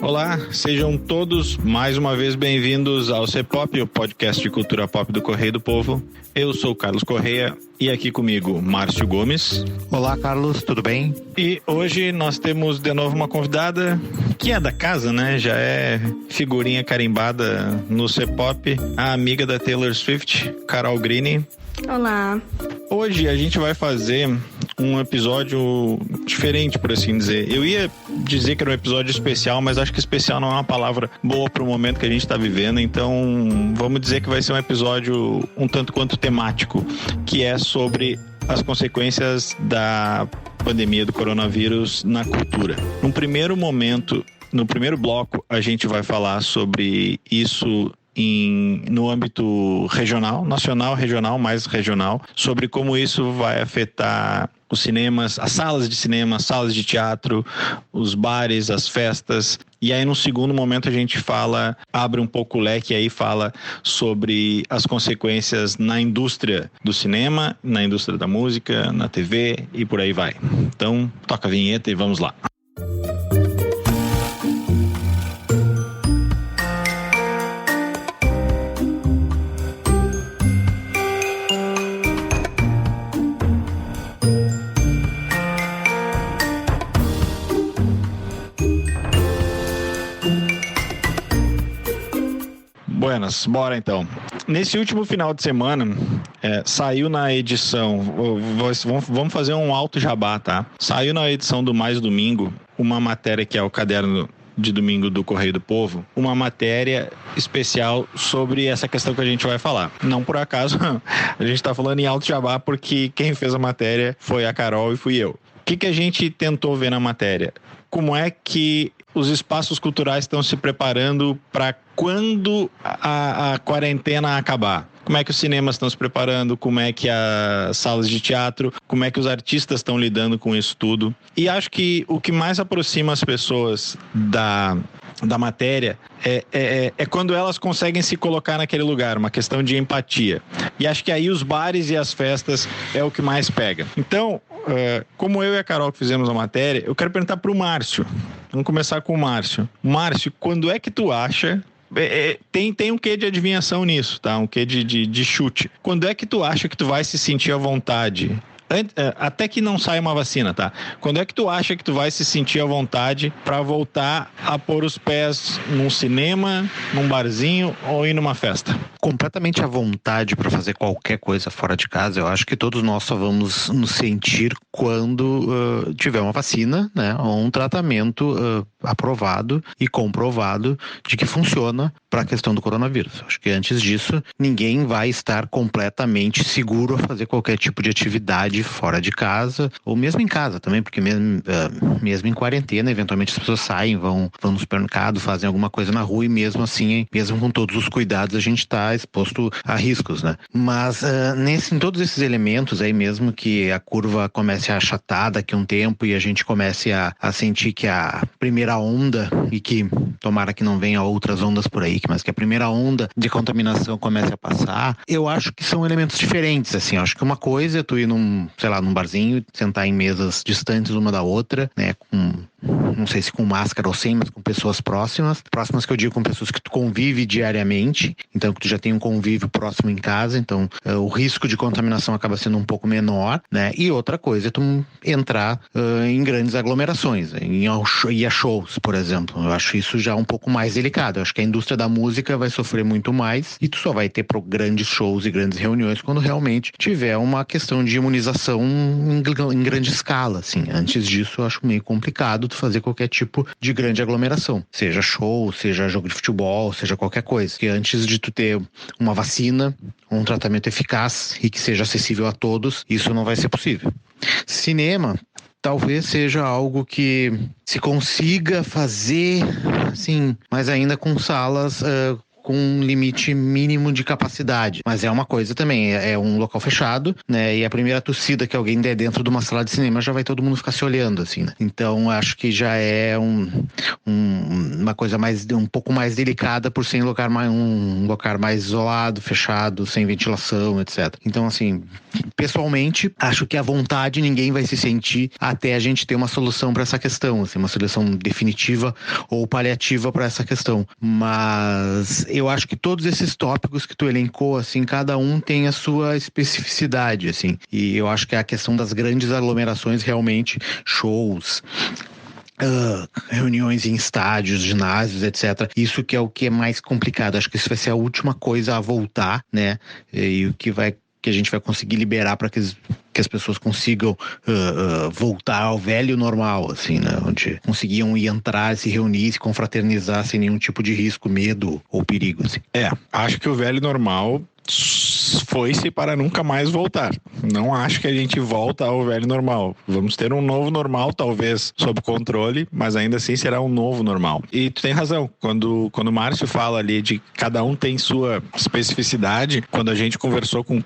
Olá, sejam todos mais uma vez bem-vindos ao C-Pop, o podcast de cultura pop do Correio do Povo. Eu sou o Carlos Correia e aqui comigo Márcio Gomes. Olá, Carlos, tudo bem? E hoje nós temos de novo uma convidada que é da casa, né? Já é figurinha carimbada no C-Pop, a amiga da Taylor Swift, Carol Green. Olá. Hoje a gente vai fazer um episódio diferente, por assim dizer. Eu ia dizer que era um episódio especial, mas acho que especial não é uma palavra boa para o momento que a gente está vivendo, então vamos dizer que vai ser um episódio um tanto quanto temático, que é sobre as consequências da pandemia do coronavírus na cultura. Num primeiro momento, no primeiro bloco, a gente vai falar sobre isso no âmbito regional, nacional, regional, mais regional, sobre como isso vai afetar os cinemas, as salas de cinema, as salas de teatro, os bares, as festas. E aí, no segundo momento, a gente abre um pouco o leque e aí fala sobre as consequências na indústria do cinema, na indústria da música, na TV e por aí vai. Então, toca a vinheta e vamos lá. Buenas, bora então. Nesse último final de semana, saiu na edição, vamos fazer um alto jabá, tá? Saiu na edição do Mais Domingo uma matéria que é o caderno de domingo do Correio do Povo, uma matéria especial sobre essa questão que a gente vai falar. Não por acaso, a gente tá falando em alto jabá porque quem fez a matéria foi a Carol e fui eu. O que a gente tentou ver na matéria? Como é que os espaços culturais estão se preparando para quando a quarentena acabar? Como é que os cinemas estão se preparando? Como é que as salas de teatro? Como é que os artistas estão lidando com isso tudo? E acho que o que mais aproxima as pessoas da matéria é quando elas conseguem se colocar naquele lugar, uma questão de empatia. E acho que aí os bares e as festas é o que mais pega. Então, como eu e a Carol que fizemos a matéria, eu quero perguntar para o Márcio. Vamos começar com o Márcio. Márcio, quando é que tu acha... Tem um quê de adivinhação nisso, tá? Um quê de chute. Quando é que tu acha que tu vai se sentir à vontade? Até que não saia uma vacina, tá? Quando é que tu acha que tu vai se sentir à vontade para voltar a pôr os pés num cinema, num barzinho ou ir numa festa? Completamente à vontade para fazer qualquer coisa fora de casa. Eu acho que todos nós só vamos nos sentir quando tiver uma vacina, né? Ou um tratamento aprovado e comprovado de que funciona para a questão do coronavírus. Acho que antes disso, ninguém vai estar completamente seguro a fazer qualquer tipo de atividade fora de casa, ou mesmo em casa também, porque mesmo em quarentena, eventualmente as pessoas saem, vão no supermercado, fazem alguma coisa na rua e mesmo assim, mesmo com todos os cuidados, a gente está exposto a riscos, né? Mas em todos esses elementos aí, mesmo que a curva comece a achatar daqui a um tempo e a gente comece a sentir que a primeira onda, e que tomara que não venha outras ondas por aí, mas que a primeira onda de contaminação comece a passar, eu acho que são elementos diferentes, assim. Eu acho que uma coisa é tu ir num barzinho, sentar em mesas distantes uma da outra, né, não sei se com máscara ou sem, mas com pessoas próximas que eu digo com pessoas que tu convive diariamente, então que tu já tem um convívio próximo em casa, então o risco de contaminação acaba sendo um pouco menor, né, e outra coisa é tu entrar em grandes aglomerações, ir a shows, por exemplo. Eu acho isso já um pouco mais delicado. Eu acho que a indústria da música vai sofrer muito mais e tu só vai ter grandes shows e grandes reuniões quando realmente tiver uma questão de imunização em grande escala, assim. Antes disso, eu acho meio complicado tu fazer qualquer tipo de grande aglomeração, seja show, seja jogo de futebol, seja qualquer coisa, porque antes de tu ter uma vacina, um tratamento eficaz e que seja acessível a todos, isso não vai ser possível. Cinema talvez seja algo que se consiga fazer, assim, mas ainda com salas com um limite mínimo de capacidade. Mas é uma coisa também, é um local fechado, né? E a primeira tossida que alguém der dentro de uma sala de cinema já vai todo mundo ficar se olhando, assim, né? Então, acho que já é uma coisa um pouco mais delicada por ser um local mais isolado, fechado, sem ventilação, etc. Então, assim, pessoalmente, acho que à vontade ninguém vai se sentir até a gente ter uma solução para essa questão, assim, uma solução definitiva ou paliativa para essa questão. Mas eu acho que todos esses tópicos que tu elencou, assim, cada um tem a sua especificidade, assim. E eu acho que a questão das grandes aglomerações, realmente, shows, reuniões em estádios, ginásios, etc. Isso que é o que é mais complicado. Acho que isso vai ser a última coisa a voltar, né? E o que a gente vai conseguir liberar para que as pessoas consigam voltar ao velho normal, assim, né? Onde conseguiam ir entrar, se reunir, se confraternizar sem nenhum tipo de risco, medo ou perigo, assim. Acho que o velho normal foi-se para nunca mais voltar. Não acho que a gente volta ao velho normal. Vamos ter um novo normal, talvez sob controle, mas ainda assim será um novo normal. E tu tem razão, quando o Márcio fala ali de cada um tem sua especificidade, quando a gente conversou com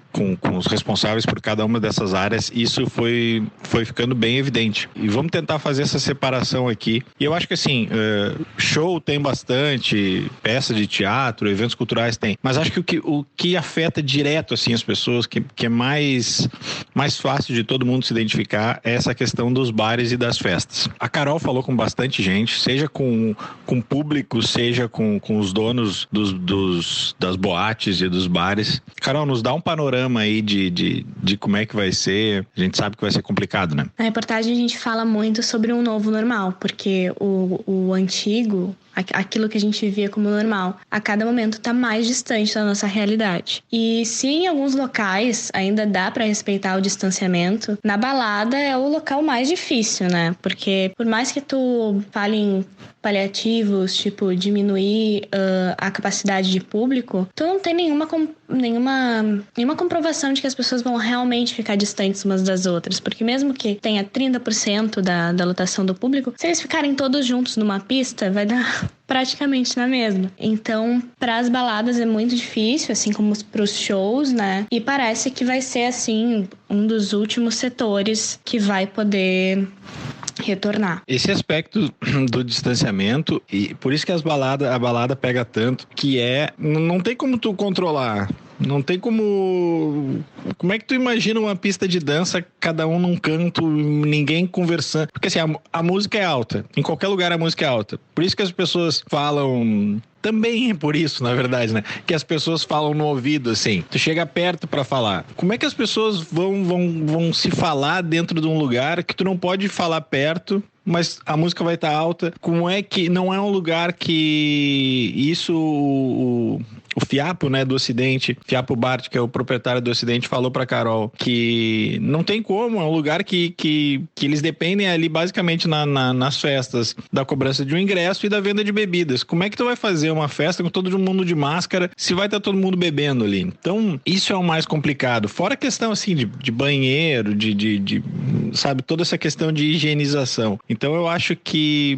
os responsáveis por cada uma dessas áreas, isso foi ficando bem evidente. E vamos tentar fazer essa separação aqui. E eu acho que assim, show tem bastante, peça de teatro, eventos culturais tem, mas acho que o que afeta direto assim as pessoas, que é mais fácil de todo mundo se identificar, é essa questão dos bares e das festas. A Carol falou com bastante gente, seja com público, seja com os donos das boates e dos bares. Carol, nos dá um panorama aí de como é que vai ser. A gente sabe que vai ser complicado, né? Na reportagem a gente fala muito sobre um novo normal, porque o antigo, aquilo que a gente vivia como normal, a cada momento está mais distante da nossa realidade. E se em alguns locais ainda dá para respeitar o distanciamento, na balada é o local mais difícil, né? Porque por mais que tu fale em paliativos, tipo diminuir a capacidade de público, tu não tem nenhuma comprovação de que as pessoas vão realmente ficar distantes umas das outras, porque mesmo que tenha 30% da lotação do público, se eles ficarem todos juntos numa pista, vai dar praticamente na mesma. Então, para as baladas é muito difícil, assim como para os shows, né? E parece que vai ser, assim, um dos últimos setores que vai poder retornar. Esse aspecto do distanciamento, e por isso que a balada pega tanto, que não tem como tu controlar. Não tem como é que tu imagina uma pista de dança, cada um num canto, ninguém conversando? Porque assim, a música é alta. Em qualquer lugar a música é alta. Por isso que as pessoas falam... Também é por isso, na verdade, né? Que as pessoas falam no ouvido, assim. Tu chega perto pra falar. Como é que as pessoas vão se falar dentro de um lugar que tu não pode falar perto, mas a música vai estar alta? Como é que... Não é um lugar que... Isso... O Fiapo, né, do Ocidente, Fiapo Bart, que é o proprietário do Ocidente, falou pra Carol que não tem como, é um lugar que eles dependem ali basicamente nas festas da cobrança de um ingresso e da venda de bebidas. Como é que tu vai fazer uma festa com todo mundo de máscara se vai estar todo mundo bebendo ali? Então, isso é o mais complicado. Fora a questão, assim, de banheiro, de sabe, toda essa questão de higienização. Então, eu acho que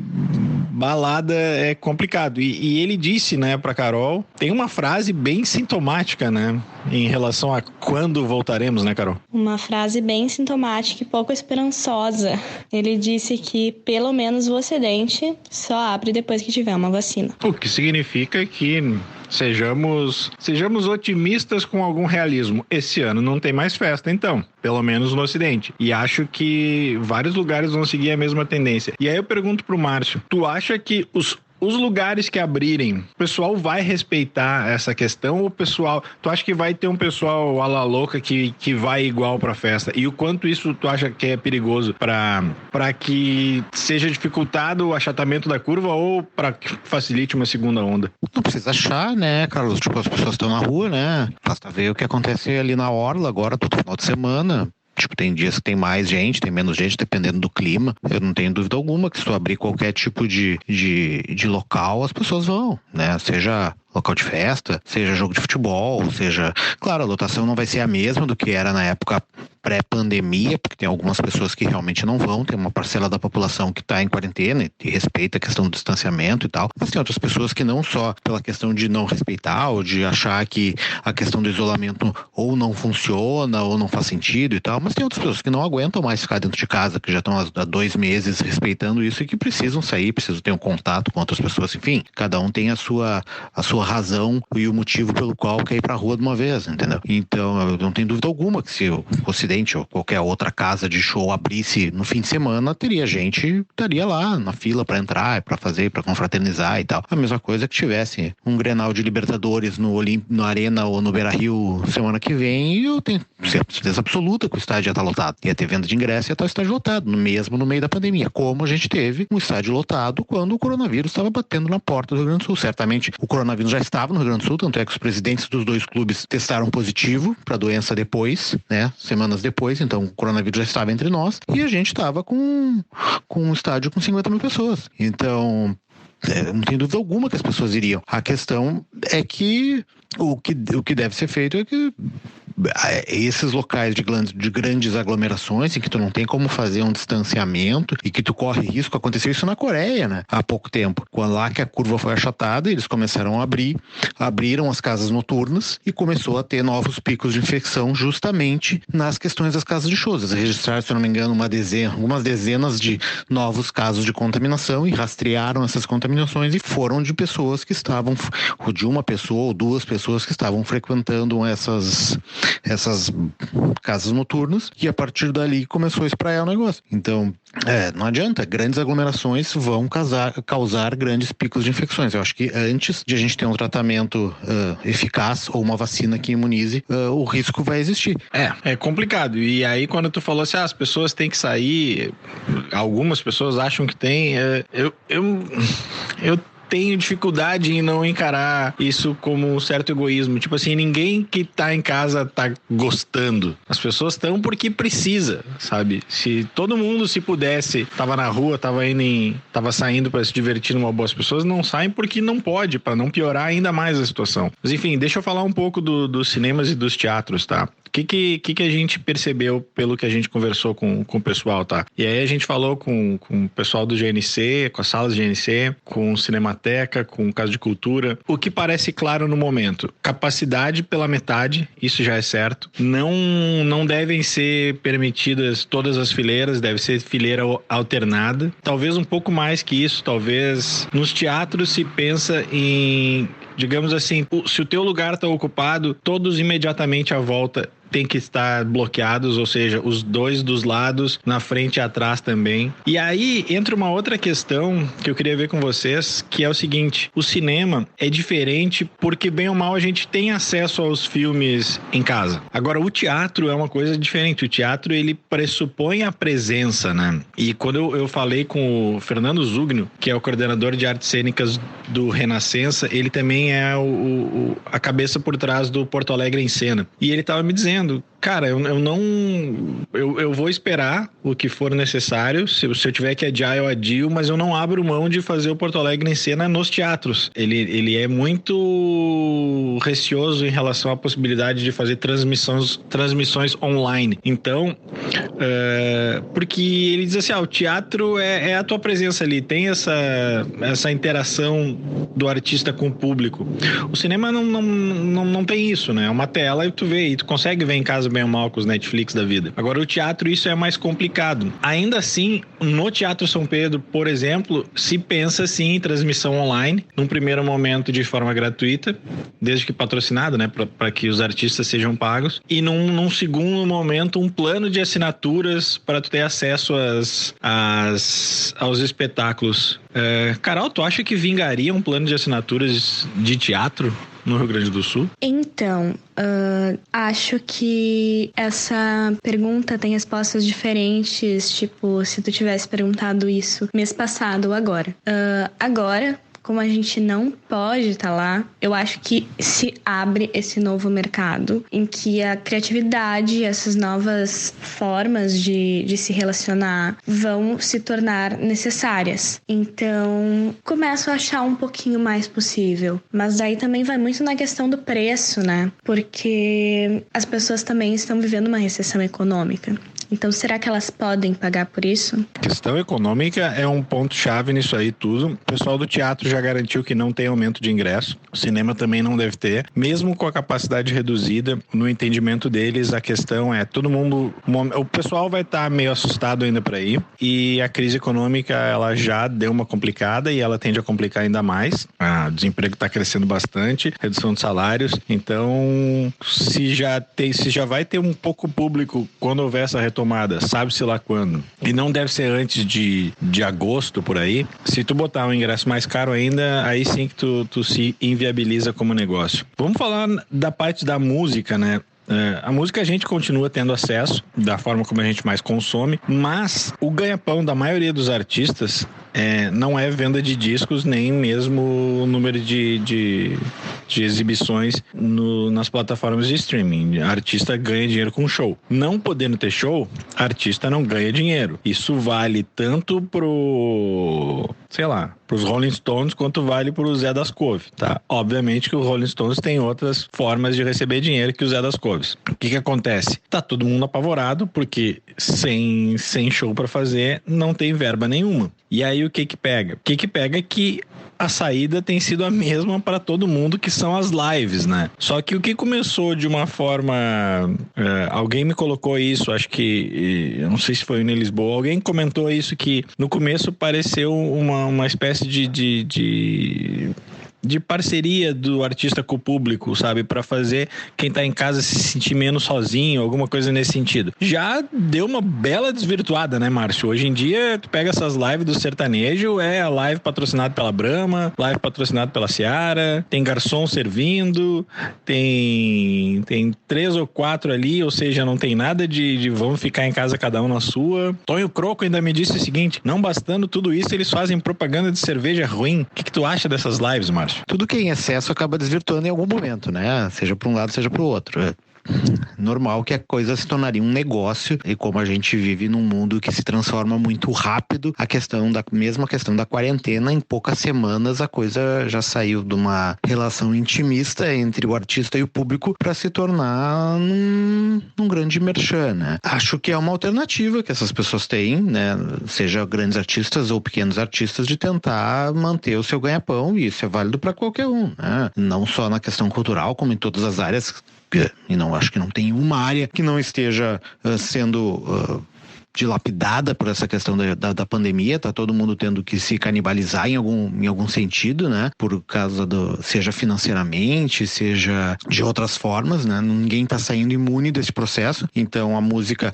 balada é complicado. E ele disse, né, pra Carol, tem uma frase bem sintomática, né, em relação a quando voltaremos, né, Carol? Uma frase bem sintomática e pouco esperançosa. Ele disse que, pelo menos, o Ocidente só abre depois que tiver uma vacina. O que significa que sejamos otimistas com algum realismo. Esse ano não tem mais festa, então, pelo menos no Ocidente. E acho que vários lugares vão seguir a mesma tendência. E aí eu pergunto pro Márcio, tu acha que os lugares que abrirem, o pessoal vai respeitar essa questão, ou tu acha que vai ter um pessoal à la louca que vai igual pra festa? E o quanto isso tu acha que é perigoso pra que seja dificultado o achatamento da curva ou pra que facilite uma segunda onda? Não precisa achar, né, Carlos? Tipo, as pessoas estão na rua, né? Basta ver o que acontece ali na orla agora, todo final de semana. Tipo, tem dias que tem mais gente, tem menos gente, dependendo do clima. Eu não tenho dúvida alguma que se tu abrir qualquer tipo de local, as pessoas vão, né? Seja local de festa, seja jogo de futebol, seja... Claro, a lotação não vai ser a mesma do que era na época pré-pandemia, porque tem algumas pessoas que realmente não vão, tem uma parcela da população que está em quarentena e respeita a questão do distanciamento e tal, mas tem outras pessoas que não só pela questão de não respeitar ou de achar que a questão do isolamento ou não funciona ou não faz sentido e tal, mas tem outras pessoas que não aguentam mais ficar dentro de casa, que já estão há 2 meses respeitando isso e que precisam sair, precisam ter um contato com outras pessoas, enfim, cada um tem a sua razão e o motivo pelo qual quer ir pra rua de uma vez, entendeu? Então, eu não tenho dúvida alguma que se o Ocidente ou qualquer outra casa de show abrisse no fim de semana, teria gente, estaria lá na fila pra entrar, pra fazer, pra confraternizar e tal. A mesma coisa que tivesse um Grenal de Libertadores no Arena ou no Beira-Rio semana que vem, e eu tenho certeza absoluta que o estádio ia estar lotado. Ia ter venda de ingresso e ia estar o estádio lotado, mesmo no meio da pandemia. Como a gente teve um estádio lotado quando o coronavírus estava batendo na porta do Rio Grande do Sul. Certamente o coronavírus já estava no Rio Grande do Sul, tanto é que os presidentes dos 2 clubes testaram positivo para a doença depois, né? Semanas depois, então o coronavírus já estava entre nós e a gente estava com um estádio com 50 mil pessoas. Então, não tem dúvida alguma que as pessoas iriam. A questão é que o que deve ser feito é que esses locais de grandes aglomerações em que tu não tem como fazer um distanciamento e que tu corre risco, aconteceu isso na Coreia, né? Há pouco tempo, quando lá que a curva foi achatada, eles começaram a abriram as casas noturnas e começou a ter novos picos de infecção justamente nas questões das casas de shows. Eles registraram, se eu não me engano, algumas dezenas de novos casos de contaminação e rastrearam essas contaminações e foram de pessoas que estavam, ou de uma pessoa ou 2 pessoas que estavam frequentando essas casas noturnas, e a partir dali começou a espraiar o negócio. Então, não adianta, grandes aglomerações vão causar grandes picos de infecções. Eu acho que antes de a gente ter um tratamento eficaz ou uma vacina que imunize, o risco vai existir. É complicado. E aí, quando tu falou assim, as pessoas têm que sair, algumas pessoas acham que tem, eu tenho dificuldade em não encarar isso como um certo egoísmo. Tipo assim, ninguém que tá em casa tá gostando. As pessoas estão porque precisa, sabe? Se todo mundo, se pudesse, tava na rua, tava saindo para se divertir numa boa, as pessoas não saem porque não pode, para não piorar ainda mais a situação. Mas enfim, deixa eu falar um pouco dos cinemas e dos teatros, tá? O que a gente percebeu pelo que a gente conversou com o pessoal, tá? E aí a gente falou com o pessoal do GNC, com as salas de GNC, com o Cinemateca, com o Casa de Cultura. O que parece claro no momento? Capacidade pela metade, isso já é certo. Não devem ser permitidas todas as fileiras, deve ser fileira alternada. Talvez um pouco mais que isso, talvez nos teatros se pensa em, digamos assim, se o teu lugar está ocupado, todos imediatamente à volta tem que estar bloqueados, ou seja, os 2 dos lados, na frente e atrás também. E aí entra uma outra questão que eu queria ver com vocês, que é o seguinte: o cinema é diferente porque, bem ou mal, a gente tem acesso aos filmes em casa. Agora, o teatro é uma coisa diferente. O teatro, ele pressupõe a presença, né? E quando eu falei com o Fernando Zugno, que é o coordenador de artes cênicas do Renascença, ele também é a cabeça por trás do Porto Alegre em Cena. E ele estava me dizendo, cara, eu vou esperar o que for necessário. Se eu tiver que adiar, eu adio, mas eu não abro mão de fazer o Porto Alegre em Cena nos teatros. Ele é muito receoso em relação à possibilidade de fazer transmissões online. Então, porque ele diz assim, o teatro é a tua presença ali, tem essa interação do artista com o público. O cinema não tem isso, né? É uma tela e tu vê, e tu consegue ver em casa bem ou mal com os Netflix da vida. Agora, o teatro, isso é mais complicado. Ainda assim, no Teatro São Pedro, por exemplo, se pensa sim em transmissão online, num primeiro momento de forma gratuita, desde que patrocinado, né, para que os artistas sejam pagos, e num segundo momento um plano de assinaturas para tu ter acesso aos espetáculos. Carol, tu acha que vingaria um plano de assinaturas de teatro no Rio Grande do Sul? Então, acho que essa pergunta tem respostas diferentes, tipo, se tu tivesse perguntado isso mês passado ou agora. Agora, como a gente não pode estar lá, eu acho que se abre esse novo mercado em que a criatividade e essas novas formas de se relacionar vão se tornar necessárias. Então, começo a achar um pouquinho mais possível. Mas daí também vai muito na questão do preço, né? Porque as pessoas também estão vivendo uma recessão econômica. Então, será que elas podem pagar por isso? Questão econômica é um ponto-chave nisso aí tudo. O pessoal do teatro já garantiu que não tem aumento de ingresso. O cinema também não deve ter. Mesmo com a capacidade reduzida, no entendimento deles, a questão é todo mundo... O pessoal vai estar meio assustado ainda para ir. E a crise econômica, ela já deu uma complicada e ela tende a complicar ainda mais. O desemprego está crescendo bastante, redução de salários. Então, se já vai ter um pouco público quando houver essa retomada, sabe-se lá quando, e não deve ser antes de agosto, por aí, se tu botar um ingresso mais caro ainda, aí sim que tu se inviabiliza como negócio. Vamos falar da parte da música, né? A música a gente continua tendo acesso da forma como a gente mais consome, mas o ganha-pão da maioria dos artistas não é venda de discos, nem mesmo o número de exibições nas plataformas de streaming. A artista ganha dinheiro com show. Não podendo ter show, a artista não ganha dinheiro. Isso vale tanto pros Rolling Stones, quanto vale pro Zé das Couve, tá? Obviamente que os Rolling Stones têm outras formas de receber dinheiro que o Zé das Couves. O que acontece? Tá todo mundo apavorado, porque sem show pra fazer, não tem verba nenhuma. E aí o que pega? O que pega é que a saída tem sido a mesma para todo mundo, que são as lives, né? Só que o que começou de uma forma... alguém me colocou isso, acho que... eu não sei se foi em Lisboa, alguém comentou isso, que no começo pareceu uma espécie de parceria do artista com o público, sabe? Pra fazer quem tá em casa se sentir menos sozinho, alguma coisa nesse sentido. Já deu uma bela desvirtuada, né, Márcio? Hoje em dia, tu pega essas lives do sertanejo, é a live patrocinada pela Brahma, live patrocinada pela Seara, tem garçom servindo, tem 3 ou 4 ali, ou seja, não tem nada de vamos ficar em casa cada um na sua. Tonho Croco ainda me disse o seguinte, não bastando tudo isso, eles fazem propaganda de cerveja ruim. O que tu acha dessas lives, Márcio? Tudo que é em excesso acaba desvirtuando em algum momento, né? Seja para um lado, seja para o outro. Normal que a coisa se tornaria um negócio, e como a gente vive num mundo que se transforma muito rápido, a questão da quarentena, em poucas semanas a coisa já saiu de uma relação intimista entre o artista e o público para se tornar num grande merchan, né? Acho que é uma alternativa que essas pessoas têm, né? Seja grandes artistas ou pequenos artistas, de tentar manter o seu ganha-pão, e isso é válido para qualquer um, né? Não só na questão cultural, como em todas as áreas. E não acho que não tem uma área que não esteja sendo dilapidada por essa questão da pandemia. Tá todo mundo tendo que se canibalizar em algum sentido, né? Por causa seja financeiramente, seja de outras formas, né? Ninguém tá saindo imune desse processo. Então a música,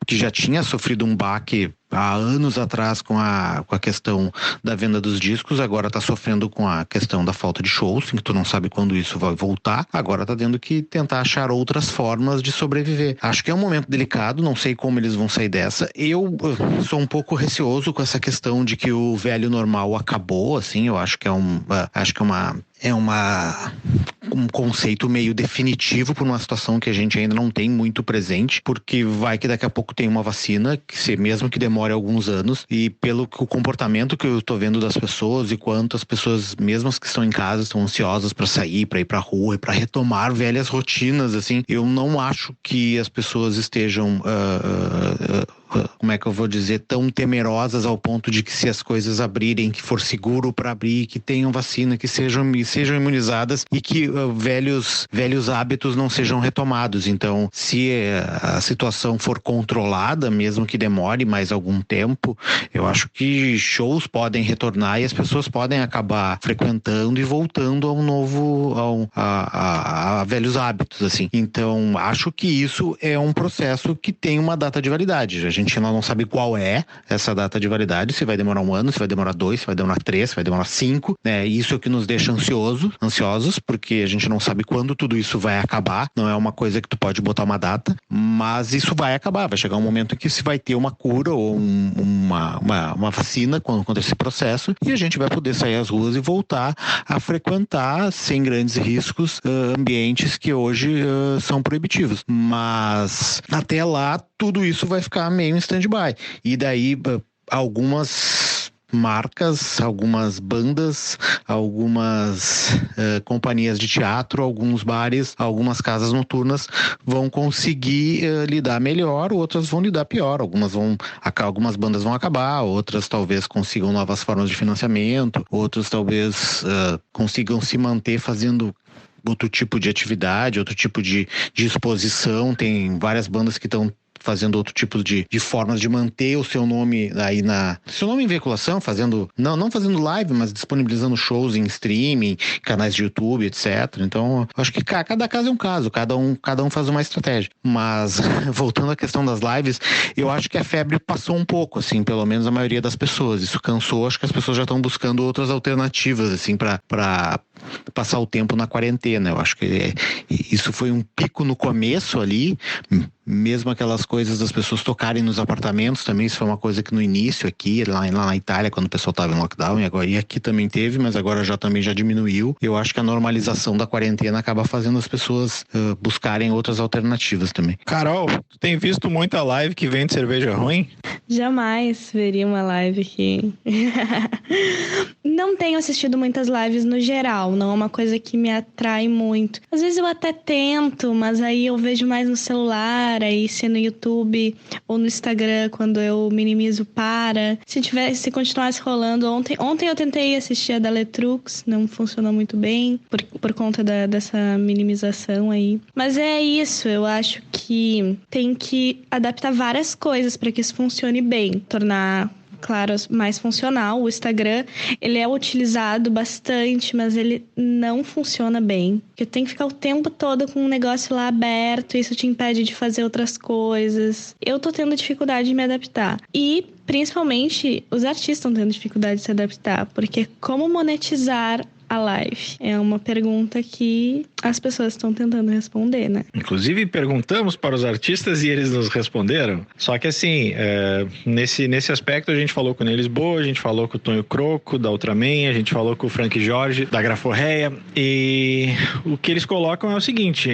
que já tinha sofrido um baque há anos atrás com a questão da venda dos discos, agora está sofrendo com a questão da falta de shows, que tu não sabe quando isso vai voltar, agora está tendo que tentar achar outras formas de sobreviver. Acho que é um momento delicado, não sei como eles vão sair dessa. Eu sou um pouco receoso com essa questão de que o velho normal acabou, assim, eu acho que é um conceito meio definitivo para uma situação que a gente ainda não tem muito presente, porque vai que daqui a pouco tem uma vacina, que mesmo que demore alguns anos, e pelo que o comportamento que eu tô vendo das pessoas, e quanto as pessoas, mesmo as que estão em casa, estão ansiosas para sair, para ir pra rua e para retomar velhas rotinas, assim, eu não acho que as pessoas estejam como é que eu vou dizer, tão temerosas ao ponto de que, se as coisas abrirem, que for seguro para abrir, que tenham vacina, que sejam imunizadas, e que velhos hábitos não sejam retomados. Então, se a situação for controlada, mesmo que demore mais algum tempo, eu acho que shows podem retornar e as pessoas podem acabar frequentando e voltando a velhos hábitos, assim. Então, acho que isso é um processo que tem uma data de validade. A gente ainda não sabe qual é essa data de validade, se vai demorar 1 ano, se vai demorar 2, se vai demorar 3, se vai demorar 5, né? Isso é o que nos deixa ansioso ansiosos, porque a gente não sabe quando tudo isso vai acabar. Não é uma coisa que tu pode botar uma data, mas isso vai acabar. Vai chegar um momento em que se vai ter uma cura ou uma vacina contra esse processo, e a gente vai poder sair às ruas e voltar a frequentar sem grandes riscos ambientes que hoje são proibitivos. Mas até lá tudo isso vai ficar meio em stand-by. E daí algumas marcas, algumas bandas, algumas companhias de teatro, alguns bares, algumas casas noturnas vão conseguir lidar melhor, outras vão lidar pior. Algumas bandas vão acabar, outras talvez consigam novas formas de financiamento, outras talvez consigam se manter fazendo outro tipo de atividade, outro tipo de exposição. Tem várias bandas que estão fazendo outro tipo de formas de manter o seu nome aí seu nome em veiculação, não fazendo live, mas disponibilizando shows em streaming, canais de YouTube, etc. Então, acho que cada caso é um caso, cada um faz uma estratégia. Mas, voltando à questão das lives, eu acho que a febre passou um pouco, assim, pelo menos a maioria das pessoas. Isso cansou, acho que as pessoas já estão buscando outras alternativas, assim, para passar o tempo na quarentena. Eu acho que isso foi um pico no começo ali, mesmo aquelas coisas das pessoas tocarem nos apartamentos também. Isso foi uma coisa que no início aqui, lá na Itália, quando o pessoal estava em lockdown, e aqui também teve, mas agora também já diminuiu. Eu acho que a normalização da quarentena acaba fazendo as pessoas buscarem outras alternativas também. Carol, tu tem visto muita live que vende cerveja ruim? Jamais veria uma live que... Não tenho assistido muitas lives no geral, não é uma coisa que me atrai muito. Às vezes eu até tento, mas aí eu vejo mais no celular, aí se é no YouTube ou no Instagram, quando eu minimizo se continuasse rolando. Ontem eu tentei assistir a da Letrux, não funcionou muito bem por conta dessa minimização aí. Mas é isso, eu acho que tem que adaptar várias coisas para que isso funcione bem, tornar, claro, mais funcional. O Instagram, ele é utilizado bastante, mas ele não funciona bem. Porque tem que ficar o tempo todo com um negócio lá aberto, isso te impede de fazer outras coisas. Eu tô tendo dificuldade de me adaptar. E, principalmente, os artistas estão tendo dificuldade de se adaptar, porque como monetizar a live? É uma pergunta que as pessoas estão tentando responder, né? Inclusive, perguntamos para os artistas e eles nos responderam. Só que assim, nesse aspecto a gente falou com o Ney Lisboa, a gente falou com o Tonho Croco, da Ultraman, a gente falou com o Frank Jorge, da Graforreia, e o que eles colocam é o seguinte,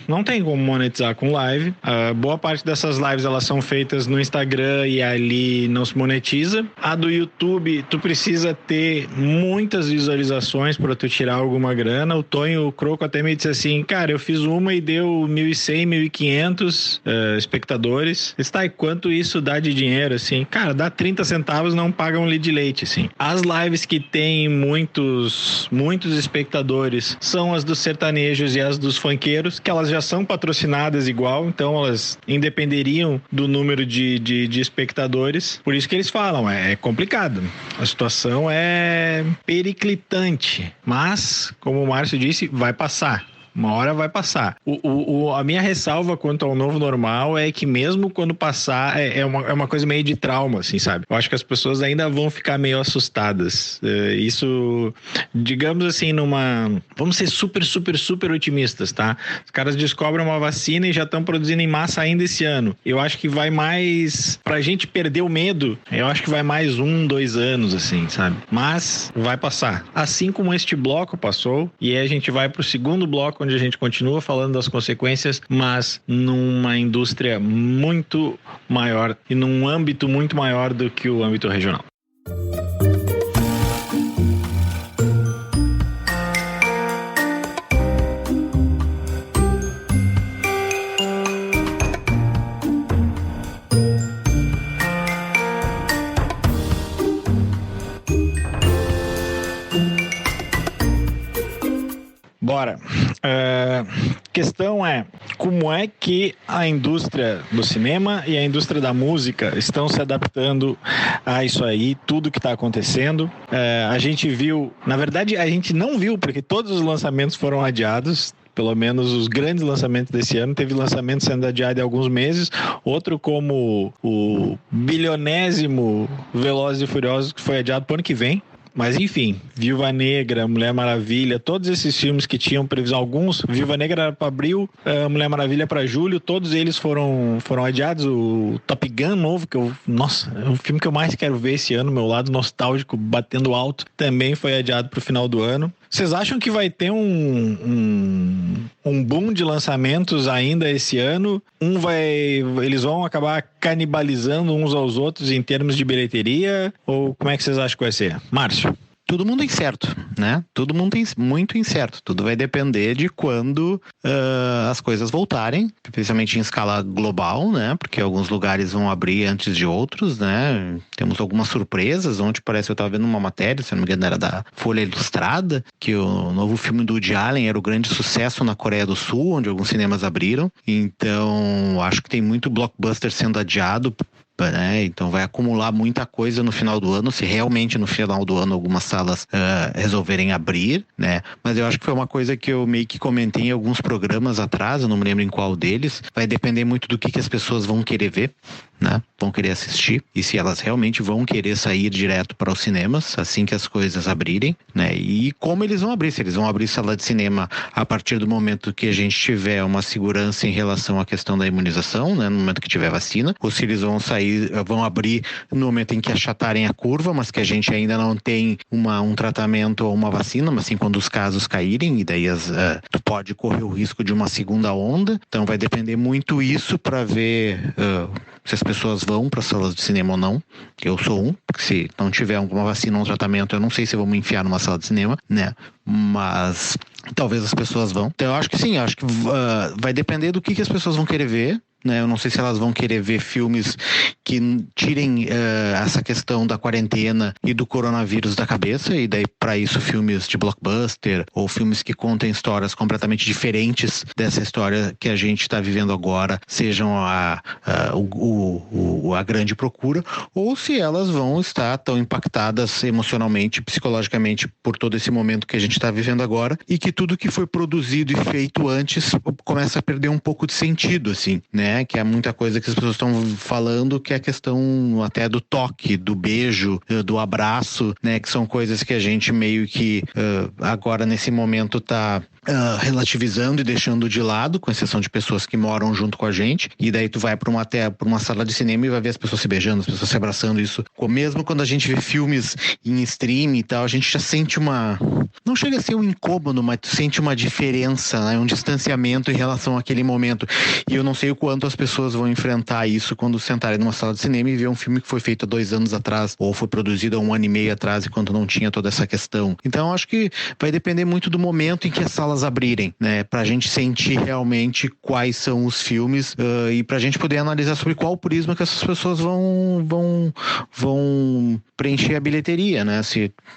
não tem como monetizar com live. Boa parte dessas lives, elas são feitas no Instagram e ali não se monetiza. A do YouTube, tu precisa ter muitas visualizações para tu tirar alguma grana. O Tonho Croco até me disse assim, cara, eu fiz uma e deu 1.100, 1.500 espectadores. Está, e quanto isso dá de dinheiro, assim? Cara, dá 30 centavos, não paga um litro de leite, assim. As lives que tem muitos espectadores são as dos sertanejos e as dos funkeiros, que elas já são patrocinadas igual, então elas independeriam do número de espectadores. Por isso que eles falam, é complicado. A situação é periclitante. Mas, como o Márcio disse, vai passar. Uma hora vai passar. A minha ressalva quanto ao novo normal é que mesmo quando passar, é uma coisa meio de trauma, assim, sabe? Eu acho que as pessoas ainda vão ficar meio assustadas. Isso, digamos assim, vamos ser super, super, super otimistas, tá? Os caras descobrem uma vacina e já estão produzindo em massa ainda esse ano. Eu acho que vai mais... Pra gente perder o medo, eu acho que vai mais 1-2 anos, assim, sabe? Mas vai passar. Assim como este bloco passou, e aí a gente vai pro segundo bloco, onde a gente continua falando das consequências, mas numa indústria muito maior e num âmbito muito maior do que o âmbito regional. Bora. Questão é, como é que a indústria do cinema e a indústria da música estão se adaptando a isso aí, tudo que está acontecendo? A gente viu, na verdade a gente não viu, porque todos os lançamentos foram adiados. Pelo menos os grandes lançamentos desse ano, teve lançamento sendo adiado em alguns meses, outro como o bilionésimo Velozes e Furiosos, que foi adiado para o ano que vem. Mas enfim, Viúva Negra, Mulher Maravilha, todos esses filmes que tinham previsão, alguns, Viúva Negra era para abril, Mulher Maravilha para julho, todos eles foram adiados. O Top Gun novo, nossa, é o filme que eu mais quero ver esse ano, meu lado nostálgico batendo alto, também foi adiado para o final do ano. Vocês acham que vai ter um boom de lançamentos ainda esse ano? Eles vão acabar canibalizando uns aos outros em termos de bilheteria? Ou como é que vocês acham que vai ser? Márcio? Todo mundo incerto, né? Todo mundo muito incerto. Tudo vai depender de quando as coisas voltarem, especialmente em escala global, né? Porque alguns lugares vão abrir antes de outros, né? Temos algumas surpresas. Ontem parece que eu estava vendo uma matéria, se não me engano era da Folha Ilustrada, que o novo filme do Woody Allen era o grande sucesso na Coreia do Sul, onde alguns cinemas abriram. Então, acho que tem muito blockbuster sendo adiado, né? Então vai acumular muita coisa no final do ano, se realmente no final do ano algumas salas resolverem abrir, né? Mas eu acho que foi uma coisa que eu meio que comentei em alguns programas atrás, eu não me lembro em qual deles. Vai depender muito do que as pessoas vão querer ver, né? Vão querer assistir, e se elas realmente vão querer sair direto para os cinemas assim que as coisas abrirem, né? E como eles vão abrir, se eles vão abrir sala de cinema a partir do momento que a gente tiver uma segurança em relação à questão da imunização, né? No momento que tiver vacina, ou se eles vão abrir no momento em que achatarem a curva, mas que a gente ainda não tem um tratamento ou uma vacina, mas sim quando os casos caírem, e daí tu pode correr o risco de uma segunda onda. Então vai depender muito isso para ver se as pessoas vão para salas de cinema ou não. Eu sou porque se não tiver alguma vacina ou um tratamento, eu não sei se vou me enfiar numa sala de cinema, né? Mas talvez as pessoas vão. Então eu acho que sim, acho que vai depender do que as pessoas vão querer ver, né? Eu não sei se elas vão querer ver filmes que tirem essa questão da quarentena e do coronavírus da cabeça, e daí para isso filmes de blockbuster ou filmes que contem histórias completamente diferentes dessa história que a gente está vivendo agora sejam a grande procura, ou se elas vão estar tão impactadas emocionalmente, psicologicamente por todo esse momento que a gente está vivendo agora, e que tudo que foi produzido e feito antes começa a perder um pouco de sentido, assim, né? Que é muita coisa que as pessoas estão falando, que é a questão até do toque, do beijo, do abraço, né? Que são coisas que a gente meio que agora nesse momento tá relativizando e deixando de lado, com exceção de pessoas que moram junto com a gente, e daí tu vai para uma sala de cinema e vai ver as pessoas se beijando, as pessoas se abraçando, isso. Mesmo quando a gente vê filmes em streaming e tal, a gente já sente não chega a ser um incômodo, mas tu sente uma diferença, né? Um distanciamento em relação àquele momento. E eu não sei o quanto as pessoas vão enfrentar isso quando sentarem numa sala de cinema e ver um filme que foi feito há 2 anos atrás, ou foi produzido há 1 ano e meio atrás, enquanto não tinha toda essa questão. Então acho que vai depender muito do momento em que as salas abrirem, né? Pra gente sentir realmente quais são os filmes e pra gente poder analisar sobre qual prisma que essas pessoas vão preencher a bilheteria, né?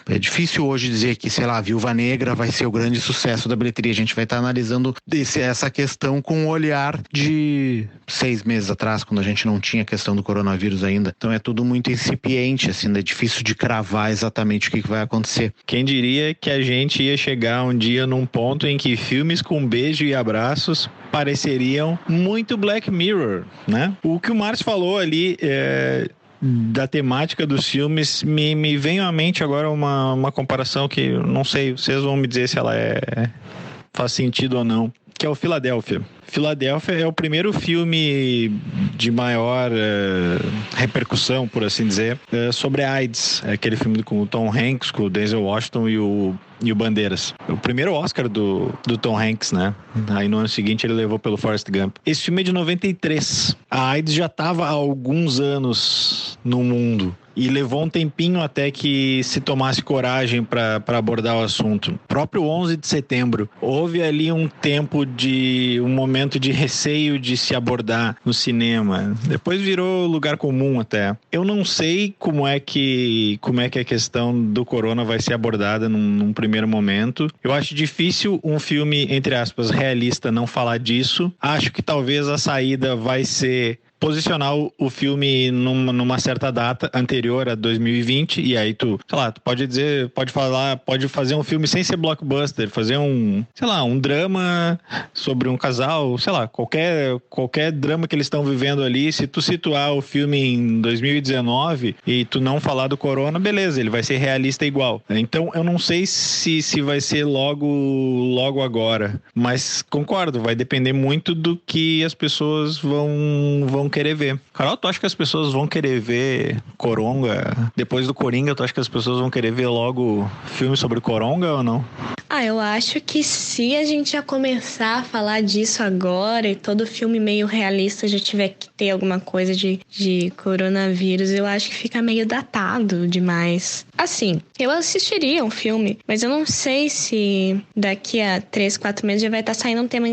É difícil hoje dizer que, sei lá, Viúva Negra vai ser o grande sucesso da bilheteria. A gente vai estar analisando essa questão com um olhar de 6 meses atrás, quando a gente não tinha a questão do coronavírus ainda. Então é tudo muito incipiente, assim, é difícil de cravar exatamente o que vai acontecer. Quem diria que a gente ia chegar um dia num ponto em que filmes com beijo e abraços pareceriam muito Black Mirror, né? O que o Márcio falou ali da temática dos filmes, me vem à mente agora uma comparação que não sei, vocês vão me dizer se ela faz sentido ou não, que é o Filadélfia. Filadélfia é o primeiro filme de maior repercussão, por assim dizer, sobre a AIDS. É aquele filme com o Tom Hanks, com o Denzel Washington e o Bandeiras. O primeiro Oscar do Tom Hanks, né? Aí no ano seguinte ele levou pelo Forrest Gump. Esse filme é de 93. A AIDS já estava há alguns anos no mundo. E levou um tempinho até que se tomasse coragem para abordar o assunto. O próprio 11 de setembro, houve ali um momento de receio de se abordar no cinema. Depois virou lugar comum até. Eu não sei como é que a questão do corona vai ser abordada num primeiro momento. Eu acho difícil um filme, entre aspas, realista não falar disso. Acho que talvez a saída vai ser posicionar o filme numa certa data anterior a 2020, e aí tu pode fazer um filme sem ser blockbuster, fazer um drama sobre um casal, sei lá, qualquer drama que eles estão vivendo ali. Se tu situar o filme em 2019 e tu não falar do corona, beleza, ele vai ser realista igual. Então eu não sei se vai ser logo agora, mas concordo, vai depender muito do que as pessoas vão querer ver. Carol, tu acha que as pessoas vão querer ver Coronga? Depois do Coringa, tu acha que as pessoas vão querer ver logo filme sobre Coronga ou não? Eu acho que se a gente já começar a falar disso agora e todo filme meio realista já tiver que ter alguma coisa de coronavírus, eu acho que fica meio datado demais. Assim, eu assistiria um filme, mas eu não sei se daqui a 3, 4 meses já vai estar saindo um tema...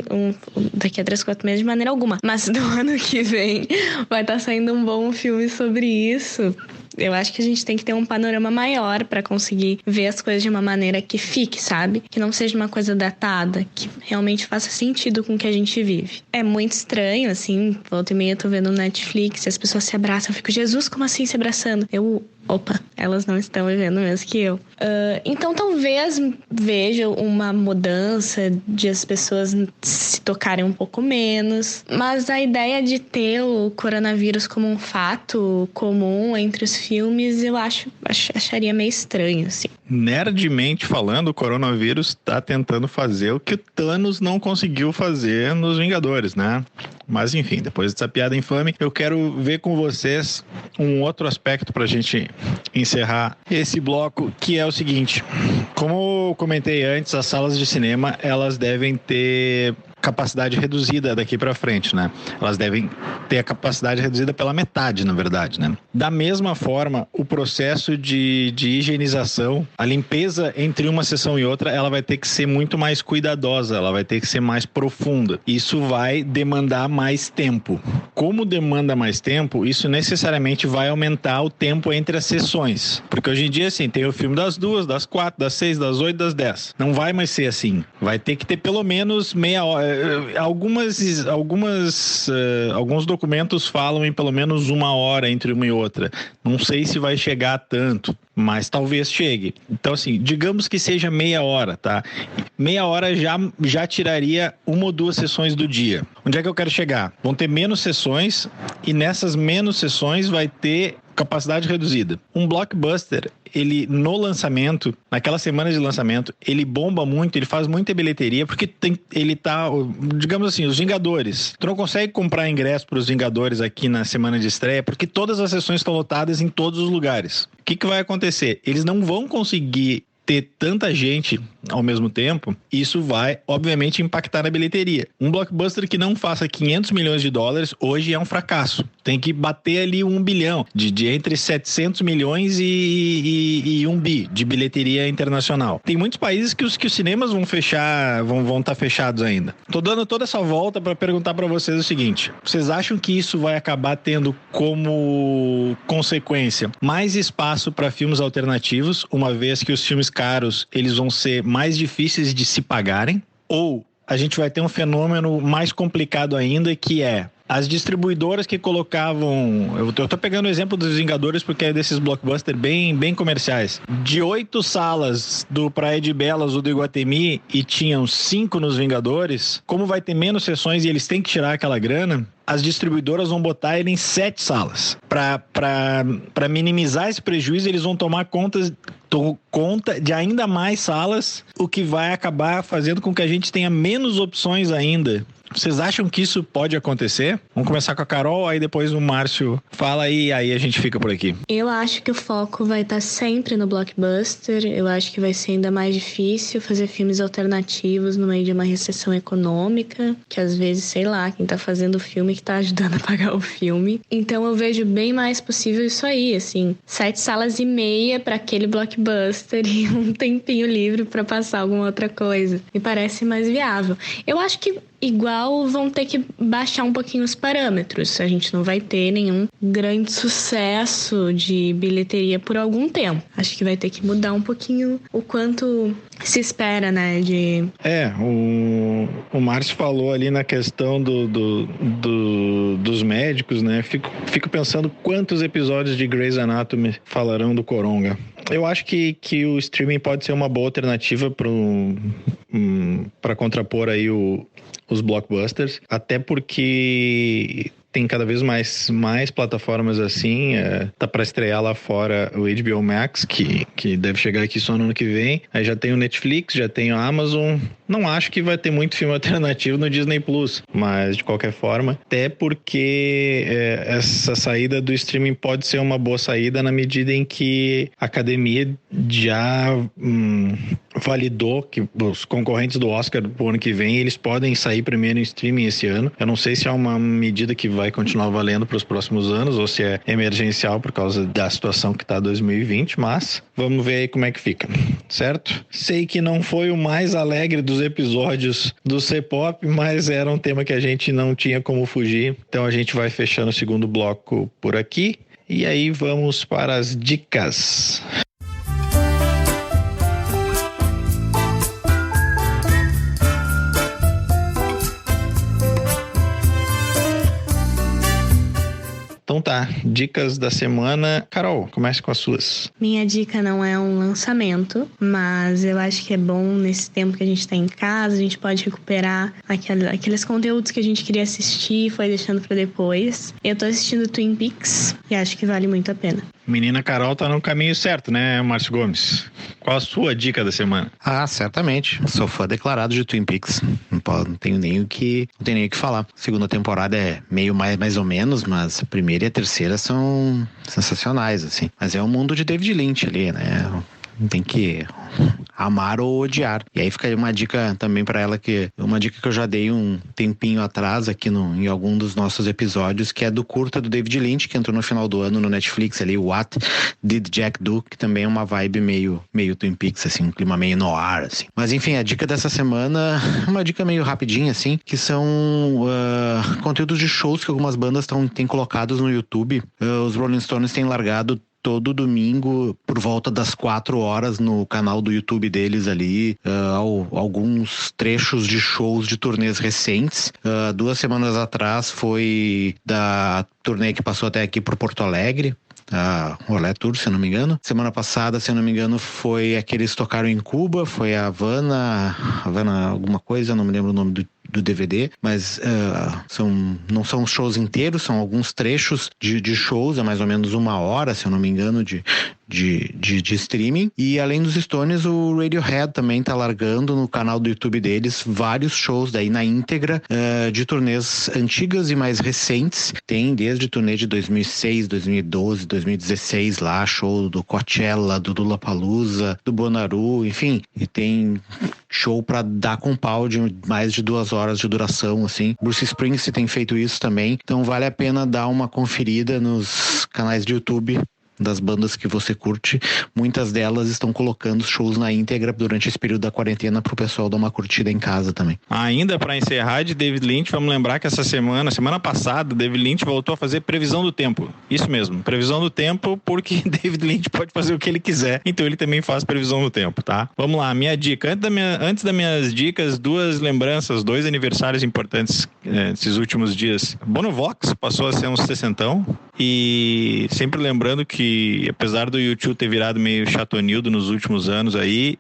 daqui a 3, 4 meses de maneira alguma. Mas do ano que vem vai estar saindo um bom filme sobre isso. Eu acho que a gente tem que ter um panorama maior pra conseguir ver as coisas de uma maneira que fique, sabe? Que não seja uma coisa datada, que realmente faça sentido com o que a gente vive. É muito estranho, assim, volta e meia eu tô vendo no Netflix e as pessoas se abraçam. Eu fico, Jesus, como assim se abraçando? Opa, elas não estão vivendo o mesmo que eu. Então talvez veja uma mudança de as pessoas se tocarem um pouco menos. Mas a ideia de ter o coronavírus como um fato comum entre os filmes, eu acharia meio estranho, assim. Nerdmente falando, o coronavírus tá tentando fazer o que o Thanos não conseguiu fazer nos Vingadores, né? Mas enfim, depois dessa piada infame, eu quero ver com vocês um outro aspecto pra gente encerrar esse bloco, que é o seguinte: como eu comentei antes, as salas de cinema, elas devem ter capacidade reduzida daqui para frente, né? Elas devem ter a capacidade reduzida pela metade, na verdade, né? Da mesma forma, o processo de higienização, a limpeza entre uma sessão e outra, ela vai ter que ser muito mais cuidadosa, ela vai ter que ser mais profunda. Isso vai demandar mais tempo. Como demanda mais tempo, isso necessariamente vai aumentar o tempo entre as sessões. Porque hoje em dia, assim, tem o filme das 2, das 4, das 6, das 8, das 10. Não vai mais ser assim. Vai ter que ter pelo menos meia hora. Alguns documentos falam em pelo menos 1 hora entre uma e outra. Não sei se vai chegar a tanto, mas talvez chegue. Então, assim, digamos que seja meia hora, tá? Meia hora já tiraria 1 ou 2 sessões do dia. Onde é que eu quero chegar? Vão ter menos sessões e nessas menos sessões vai ter capacidade reduzida. Um blockbuster, ele no lançamento, naquela semana de lançamento, ele bomba muito, ele faz muita bilheteria, porque ele tá, digamos assim, os Vingadores. Tu não consegue comprar ingresso para os Vingadores aqui na semana de estreia, porque todas as sessões estão lotadas em todos os lugares. O que vai acontecer? Eles não vão conseguir ter tanta gente ao mesmo tempo, isso vai, obviamente, impactar na bilheteria. Um blockbuster que não faça 500 milhões de dólares, hoje é um fracasso. Tem que bater ali 1 bilhão, de entre 700 milhões e 1 bi de bilheteria internacional. Tem muitos países que os cinemas vão fechar, vão estar fechados ainda. Tô dando toda essa volta para perguntar para vocês o seguinte: vocês acham que isso vai acabar tendo como consequência mais espaço para filmes alternativos, uma vez que os filmes caros, eles vão ser mais difíceis de se pagarem? Ou a gente vai ter um fenômeno mais complicado ainda, que é as distribuidoras que colocavam... Eu tô pegando o exemplo dos Vingadores porque é desses blockbusters bem comerciais. De 8 salas do Praia de Belas ou do Iguatemi e tinham 5 nos Vingadores, como vai ter menos sessões e eles têm que tirar aquela grana, as distribuidoras vão botar ele em 7 salas. Para minimizar esse prejuízo, eles vão tomar conta de ainda mais salas, o que vai acabar fazendo com que a gente tenha menos opções ainda. Vocês acham que isso pode acontecer? Vamos começar com a Carol, aí depois o Márcio fala e aí a gente fica por aqui. Eu acho que o foco vai estar sempre no blockbuster. Eu acho que vai ser ainda mais difícil fazer filmes alternativos no meio de uma recessão econômica, que às vezes, sei lá, quem tá fazendo o filme que tá ajudando a pagar o filme. Então eu vejo bem mais possível isso aí, assim, 7 salas e meia para aquele blockbuster e um tempinho livre para passar alguma outra coisa. Me parece mais viável. Eu acho que igual vão ter que baixar um pouquinho os parâmetros. A gente não vai ter nenhum grande sucesso de bilheteria por algum tempo. Acho que vai ter que mudar um pouquinho o quanto se espera, né? O Márcio falou ali na questão dos médicos, né? Fico pensando quantos episódios de Grey's Anatomy falarão do Coronga. Eu acho que o streaming pode ser uma boa alternativa para contrapor aí os blockbusters, até porque tem cada vez mais plataformas assim. Tá para estrear lá fora o HBO Max, que deve chegar aqui só no ano que vem. Aí já tem o Netflix, já tem o Amazon. Não acho que vai ter muito filme alternativo no Disney Plus, mas de qualquer forma, até porque essa saída do streaming pode ser uma boa saída na medida em que a academia já validou que os concorrentes do Oscar pro ano que vem, eles podem sair primeiro em streaming esse ano. Eu não sei se é uma medida que vai continuar valendo para os próximos anos ou se é emergencial por causa da situação que tá 2020, mas vamos ver aí como é que fica, certo? Sei que não foi o mais alegre dos episódios do C-Pop, mas era um tema que a gente não tinha como fugir, então a gente vai fechando o segundo bloco por aqui e aí vamos para as dicas. Então tá, dicas da semana. Carol, comece com as suas. Minha dica não é um lançamento, mas eu acho que é bom nesse tempo que a gente tá em casa, a gente pode recuperar aqueles conteúdos que a gente queria assistir e foi deixando pra depois. Eu tô assistindo Twin Peaks e acho que vale muito a pena. Menina Carol tá no caminho certo, né, Márcio Gomes? Qual a sua dica da semana? Certamente. Sou fã declarado de Twin Peaks. Não tenho nem o que falar. A segunda temporada é meio mais ou menos, mas a primeira e a terceira são sensacionais, assim. Mas é o mundo de David Lynch ali, né? Tem que amar ou odiar. E aí fica aí uma dica também pra ela, uma dica que eu já dei um tempinho atrás aqui em algum dos nossos episódios, que é do curta do David Lynch, que entrou no final do ano no Netflix ali, What Did Jack Do, que também é uma vibe meio Twin Peaks, assim, um clima meio noir, assim. Mas enfim, a dica dessa semana, uma dica meio rapidinha, assim, que são conteúdos de shows que algumas bandas têm colocados no YouTube. Os Rolling Stones têm largado todo domingo, por volta das 4 horas, no canal do YouTube deles ali, alguns trechos de shows de turnês recentes. 2 semanas atrás foi da turnê que passou até aqui por Porto Alegre, a Olé Tour, se eu não me engano. Semana passada, se eu não me engano, foi a que eles tocaram em Cuba, foi a Havana alguma coisa, não me lembro o nome do DVD, mas não são shows inteiros, são alguns trechos de shows, é mais ou menos 1 hora, se eu não me engano, de streaming. E além dos Stones, o Radiohead também tá largando no canal do YouTube deles vários shows daí na íntegra, de turnês antigas e mais recentes. Tem desde turnê de 2006, 2012, 2016 lá, show do Coachella, do Lollapalooza, do Bonnaroo, enfim, e tem show pra dar com pau de mais de 2 horas de duração, assim. Bruce Springsteen tem feito isso também, então vale a pena dar uma conferida nos canais de YouTube das bandas que você curte. Muitas delas estão colocando shows na íntegra durante esse período da quarentena pro pessoal dar uma curtida em casa também. Ainda para encerrar de David Lynch, vamos lembrar que semana passada, David Lynch voltou a fazer previsão do tempo. Isso mesmo, previsão do tempo, porque David Lynch pode fazer o que ele quiser, então ele também faz previsão do tempo, tá? Vamos lá, minha dica. Antes das minhas dicas, 2 lembranças, 2 aniversários importantes esses últimos dias. Bonovox passou a ser um 60º, e sempre lembrando que, apesar do YouTube ter virado meio chatonildo nos últimos anos aí,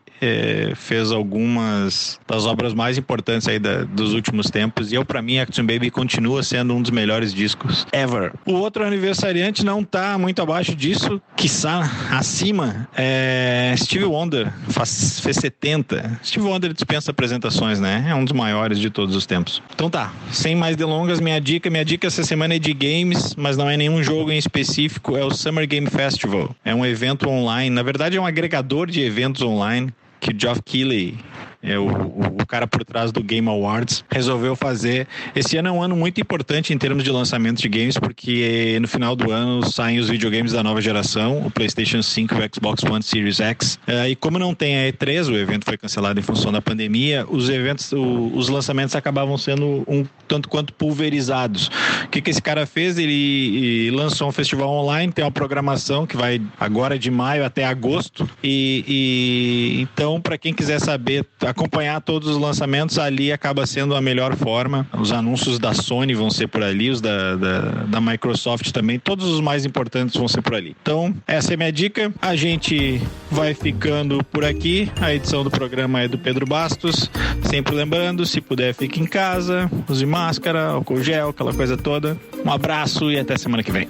fez algumas das obras mais importantes aí dos últimos tempos, e pra mim, Action Baby continua sendo um dos melhores discos ever. O outro aniversariante não tá muito abaixo disso, quiçá acima, Stevie Wonder, fez 70. Stevie Wonder dispensa apresentações, né? É um dos maiores de todos os tempos. Então tá, sem mais delongas, minha dica essa semana é de games, mas não é nenhum jogo em específico, é o Summer Game Festival. É um evento online, na verdade é um agregador de eventos online, que o Geoff Keighley é o o cara por trás do Game Awards, resolveu fazer. Esse ano é um ano muito importante em termos de lançamento de games, porque no final do ano saem os videogames da nova geração, o PlayStation 5 e o Xbox One Series X. E como não tem a E3, o evento foi cancelado em função da pandemia, os lançamentos acabavam sendo um tanto quanto pulverizados. O que esse cara fez? Ele lançou um festival online, tem uma programação que vai agora de maio até agosto, e então, para quem quiser saber, acompanhar todos os lançamentos, ali acaba sendo a melhor forma. Os anúncios da Sony vão ser por ali, os da Microsoft também, todos os mais importantes vão ser por ali. Então, essa é a minha dica. A gente vai ficando por aqui. A edição do programa é do Pedro Bastos. Sempre lembrando, se puder, fique em casa, use máscara, álcool gel, aquela coisa toda. Um abraço e até semana que vem.